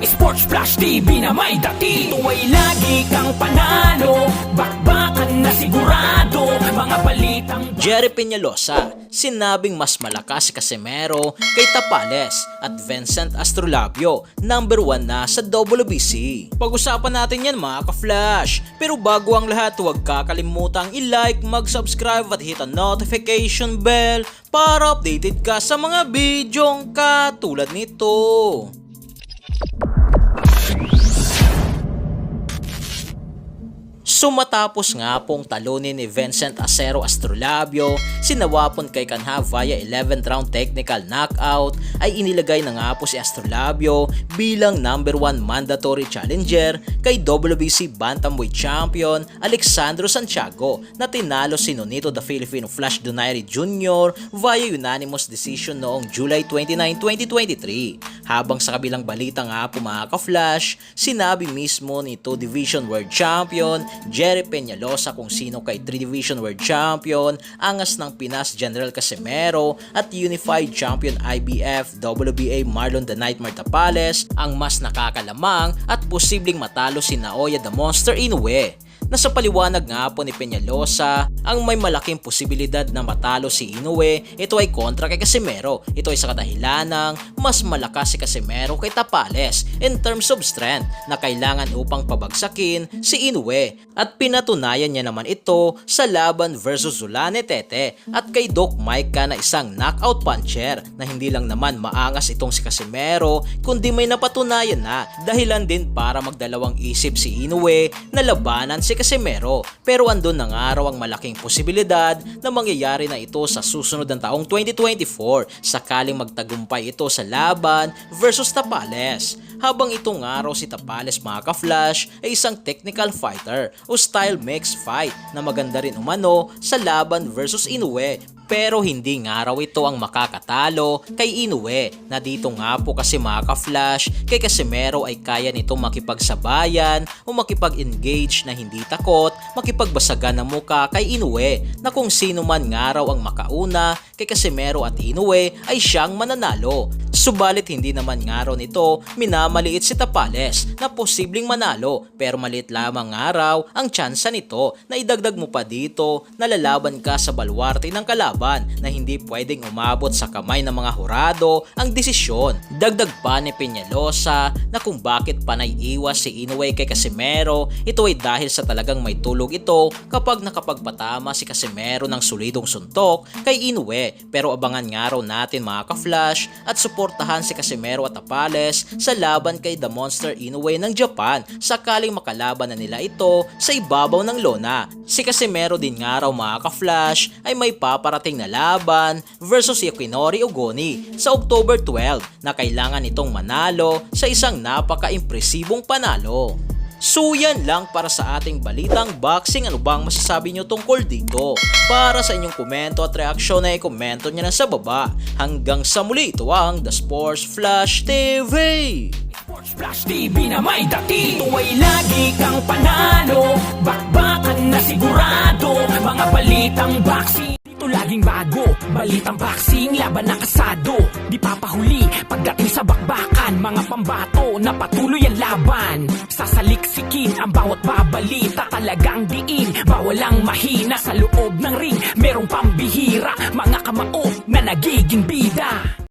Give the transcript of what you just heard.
Sports Flash TV na may dati. Tuwa'y lagi kang panalo, bakbakan na sigurado, mga balitang... Jerry Peñalosa, sinabing mas malakas si Casimero kay Tapales at Vincent Astrolabio, number 1 na sa WBC. Pag-usapan natin yan mga ka-flash. Pero bago ang lahat, huwag kakalimutang i-like, mag-subscribe at hit ang notification bell para updated ka sa mga bidyong katulad nito. So matapos nga pong talunin ni Vincent Acero Astrolabio, sinawapon kay Kanha via 11th round technical knockout, ay inilagay na nga po si Astrolabio bilang number 1 mandatory challenger kay WBC Bantamweight Champion Alexandro Santiago na tinalo si Nonito the Filipino Flash Donaire Jr. via unanimous decision noong July 29, 2023. Habang sa kabilang balita nga po mga ka-flash, sinabi mismo ni 2 Division World Champion Jerry Peñalosa kung sino kay 3 Division World Champion, angas ng Pinas General Casimero at Unified Champion IBF WBA Marlon the Nightmare Tapales ang mas nakakalamang at posibleng matalo si Naoya the Monster Inoue. Nasa paliwanag nga po ni Peñalosa, ang may malaking posibilidad na matalo si Inoue, ito ay kontra kay Casimero. Ito ay sa kadahilanang mas malakas si Casimero kay Tapales in terms of strength na kailangan upang pabagsakin si Inoue. At pinatunayan niya naman ito sa laban versus Zulane Tete at kay Doc Micah na isang knockout puncher na hindi lang naman maangas itong si Casimero kundi may napatunayan na dahilan din para magdalawang isip si Inoue na labanan si Casimero. Pero andun na nga raw ang malaking posibilidad na mangyayari na ito sa susunod ng taong 2024 sakaling magtagumpay ito sa laban versus Tapales. Habang itong araw si Tapales mga ka-flash ay isang technical fighter o style mix fight na maganda rin umano sa laban versus Inoue. Pero hindi nga raw ito ang makakatalo kay Inoue na dito nga po kasi mga ka-flash kay Casimero ay kaya nitong makipagsabayan o makipag-engage na hindi takot, makipagbasagan ng muka kay Inoue na kung sino man nga raw ang makauna kay Casimero at Inoue ay siyang mananalo. Subalit hindi naman nga raw nito minamaliit si Tapales na posibleng manalo pero maliit lamang nga raw ang tsansa nito na idagdag mo pa dito na lalaban ka sa baluarte ng kalaban na hindi pwedeng umabot sa kamay ng mga hurado ang desisyon. Dagdag pa ni Peñalosa na kung bakit panay iwas si Inoue kay Casimero, ito ay dahil sa talagang may tulog ito kapag nakapagpatama si Casimero ng solidong suntok kay Inoue. Pero abangan nga raw natin mga ka-flash at suportahan si Casimero at Tapales sa laban kay The Monster Inoue ng Japan sakaling makalaban na nila ito sa ibabaw ng lona. Si Casimero din nga raw mga ka-flash ay may paparating na laban versus Yakinori Ogoni sa October 12 na kailangan itong manalo sa isang napaka-impresibong panalo. So yan lang para sa ating balitang boxing. Ano bang masasabi nyo tungkol dito? Para sa inyong komento at reaksyon ay komento nyo na sa baba. Hanggang sa muli, ito ang The Sports Flash TV. Sports Flash TV na may dati. Tuwa'y lagi kang panalo, bakbakan na sigurado, mga balitang boxing. Ito laging bago, balitang boxing, laban na kasado. Di papahuli pagdating sa bakbakan, mga pambato na patuloy ang laban. Sasaliksikin ang bawat babalita, talagang diin, bawal ang mahina. Sa loob ng ring, merong pambihira, mga kamao na nagiging bida.